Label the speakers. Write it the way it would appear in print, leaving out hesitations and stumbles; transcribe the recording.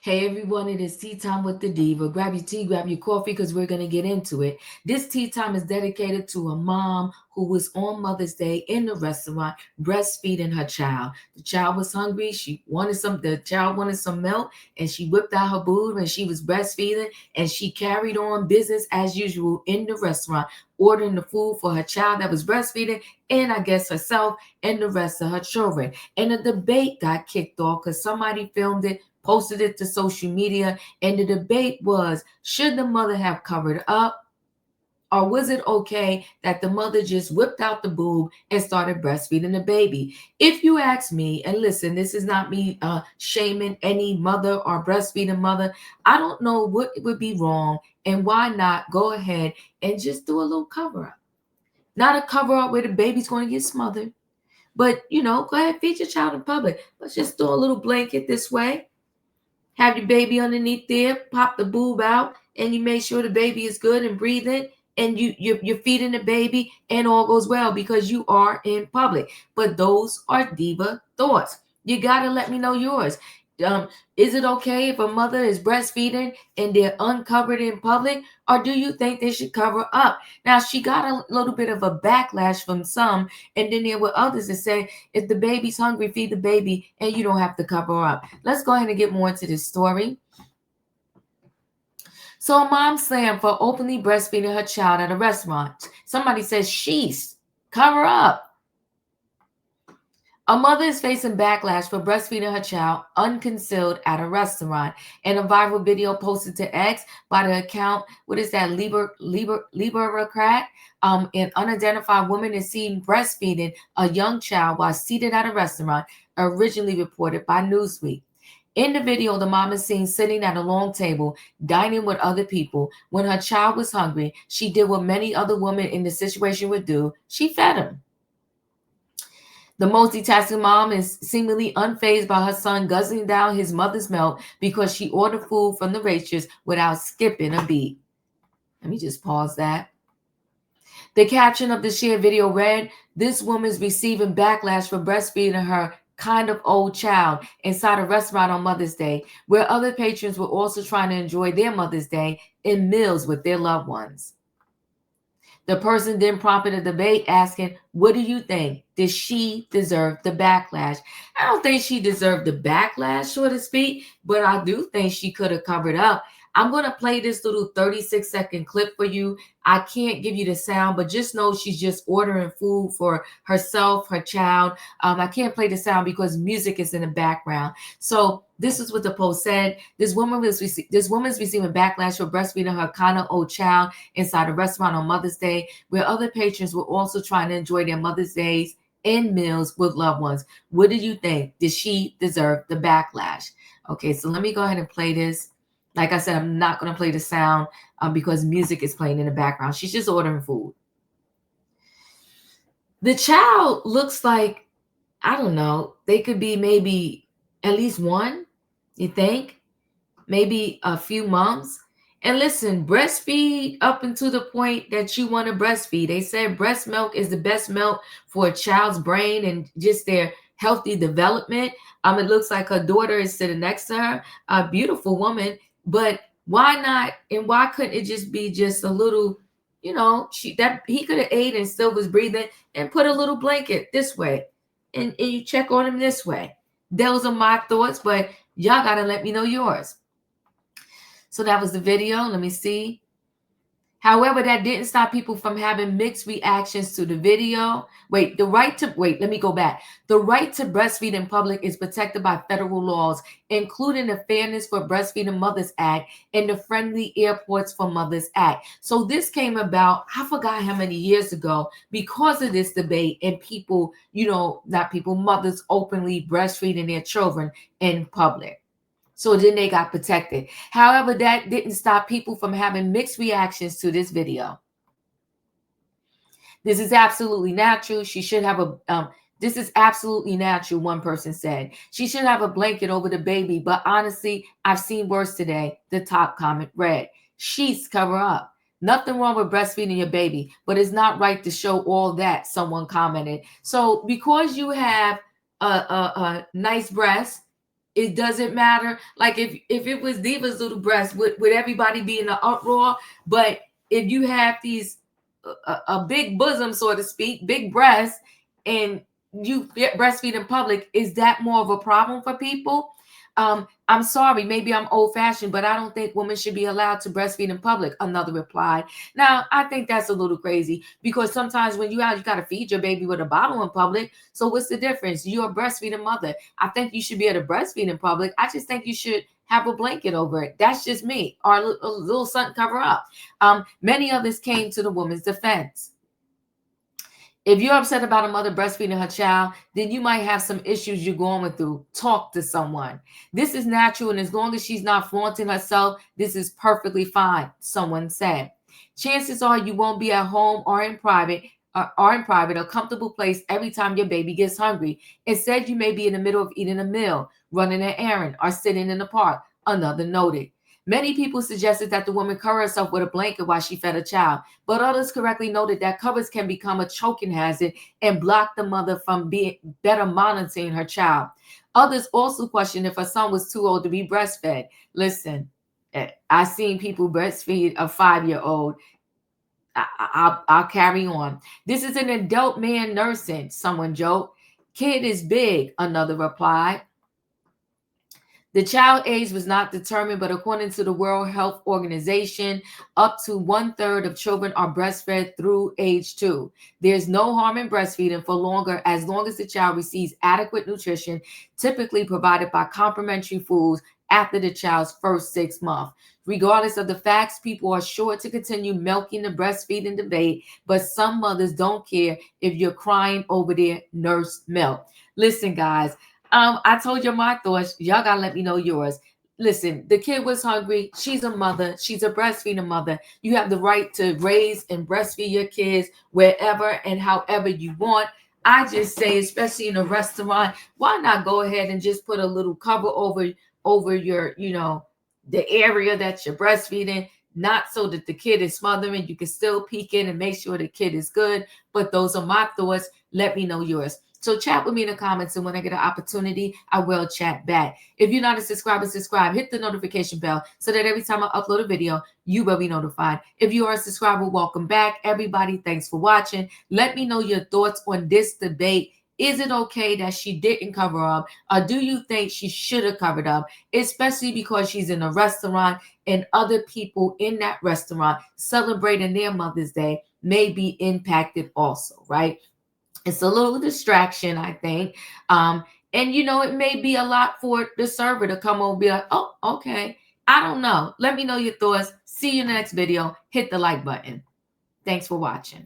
Speaker 1: Hey everyone, it is Tea Time with the Diva. Grab your tea, grab your coffee because we're going to get into it. This tea time is dedicated to a mom who was on Mother's Day in the restaurant breastfeeding her child. The child was hungry. The child wanted some milk and she whipped out her boob and she was breastfeeding and she carried on business as usual in the restaurant, ordering the food for her child that was breastfeeding and I guess herself and the rest of her children. And a debate got kicked off because somebody filmed it, posted it to social media, and the debate was, should the mother have covered up, or was it okay that the mother just whipped out the boob and started breastfeeding the baby? If you ask me, and listen, this is not me shaming any mother or breastfeeding mother, I don't know what would be wrong and why not go ahead and just do a little cover up. Not a cover up where the baby's going to get smothered, but go ahead, feed your child in public. Let's just do a little blanket this way. Have your baby underneath there, pop the boob out, and you make sure the baby is good and breathing, and you're feeding the baby, and all goes well because you are in public. But those are diva thoughts. You gotta let me know yours. Is it okay if a mother is breastfeeding and they're uncovered in public, or do you think they should cover up? Now, she got a little bit of a backlash from some, and then there were others that say, if the baby's hungry, feed the baby, and you don't have to cover up. Let's go ahead and get more into this story. So, a mom slammed for openly breastfeeding her child at a restaurant. Somebody says, sheesh, cover up. A mother is facing backlash for breastfeeding her child unconcealed at a restaurant. In a viral video posted to X by the account, what is that, Liberacrat? An unidentified woman is seen breastfeeding a young child while seated at a restaurant, originally reported by Newsweek. In the video, the mom is seen sitting at a long table, dining with other people. When her child was hungry, she did what many other women in the situation would do. She fed him. The multitasking mom is seemingly unfazed by her son guzzling down his mother's milk because she ordered food from the waitress without skipping a beat. Let me just pause that. The caption of the shared video read, "This woman's receiving backlash for breastfeeding her kind of old child inside a restaurant on Mother's Day, where other patrons were also trying to enjoy their Mother's Day in meals with their loved ones." The person then prompted a debate asking, what do you think? Did she deserve the backlash? I don't think she deserved the backlash, so to speak, but I do think she could have covered up. I'm going to play this little 36-second clip for you. I can't give you the sound, but just know she's just ordering food for herself, her child. I can't play the sound because music is in the background. So this is what the post said. This woman's receiving backlash for breastfeeding her kind of old child inside a restaurant on Mother's Day, where other patrons were also trying to enjoy their Mother's Days and meals with loved ones. What do you think? Did she deserve the backlash? Okay, so let me go ahead and play this. Like I said, I'm not going to play the sound because music is playing in the background. She's just ordering food. The child looks like, I don't know, they could be maybe at least one, you think? Maybe a few months. And listen, breastfeed up until the point that you want to breastfeed. They said breast milk is the best milk for a child's brain and just their healthy development. It looks like her daughter is sitting next to her, a beautiful woman. But why not? And why couldn't it just be just a little, he could have ate and still was breathing and put a little blanket this way and you check on him this way. Those are my thoughts, but y'all got to let me know yours. So that was the video. Let me see. However, that didn't stop people from having mixed reactions to the video. Let me go back. The right to breastfeed in public is protected by federal laws, including the Fairness for Breastfeeding Mothers Act and the Friendly Airports for Mothers Act. So this came about, I forgot how many years ago, because of this debate and people, mothers openly breastfeeding their children in public. So then they got protected. However, that didn't stop people from having mixed reactions to this video. This is absolutely natural. She should have this is absolutely natural, one person said. She should have a blanket over the baby, but honestly, I've seen worse today. The top comment read, sheets cover up. Nothing wrong with breastfeeding your baby, but it's not right to show all that, someone commented. So because you have a nice breast, It doesn't matter. Like if it was Diva's little breast, would everybody be in the uproar? But if you have these a big bosom, so to speak, big breasts, and you breastfeed in public, is that more of a problem for people? I'm sorry, maybe I'm old fashioned, but I don't think women should be allowed to breastfeed in public. Another replied. Now, I think that's a little crazy because sometimes when you out, you got to feed your baby with a bottle in public. So what's the difference? You're a breastfeeding mother. I think you should be able to breastfeed in public. I just think you should have a blanket over it. That's just me. Or a little something cover up. Many others came to the woman's defense. If you're upset about a mother breastfeeding her child, then you might have some issues you're going through. Talk to someone. This is natural, and as long as she's not flaunting herself, this is perfectly fine, someone said. Chances are you won't be at home or in private, a comfortable place every time your baby gets hungry. Instead, you may be in the middle of eating a meal, running an errand, or sitting in the park, another noted. Many people suggested that the woman cover herself with a blanket while she fed a child, but others correctly noted that covers can become a choking hazard and block the mother from being better monitoring her child. Others also questioned if her son was too old to be breastfed. Listen, I've seen people breastfeed a 5-year-old. I'll carry on. This is an adult man nursing, someone joked. Kid is big, another replied. The child age was not determined, but according to the World Health Organization, up to 1/3 of children are breastfed through age 2. There's no harm in breastfeeding for longer as long as the child receives adequate nutrition, typically provided by complementary foods after the child's first 6 months. Regardless of the facts, people are sure to continue milking the breastfeeding debate, but some mothers don't care if you're crying over their nurse milk. Listen, guys, I told you my thoughts. Y'all gotta let me know yours. Listen, the kid was hungry. She's a mother. She's a breastfeeding mother. You have the right to raise and breastfeed your kids wherever and however you want. I just say, especially in a restaurant, why not go ahead and just put a little cover over your, the area that you're breastfeeding, not so that the kid is smothering. You can still peek in and make sure the kid is good. But those are my thoughts. Let me know yours. So chat with me in the comments, and when I get an opportunity, I will chat back. If you're not a subscriber, subscribe. Hit the notification bell so that every time I upload a video, you will be notified. If you are a subscriber, welcome back. Everybody, thanks for watching. Let me know your thoughts on this debate. Is it okay that she didn't cover up, or do you think she should have covered up, especially because she's in a restaurant and other people in that restaurant celebrating their Mother's Day may be impacted also, right? It's a little distraction, I think. And it may be a lot for the server to come over and be like, oh, okay. I don't know. Let me know your thoughts. See you in the next video. Hit the like button. Thanks for watching.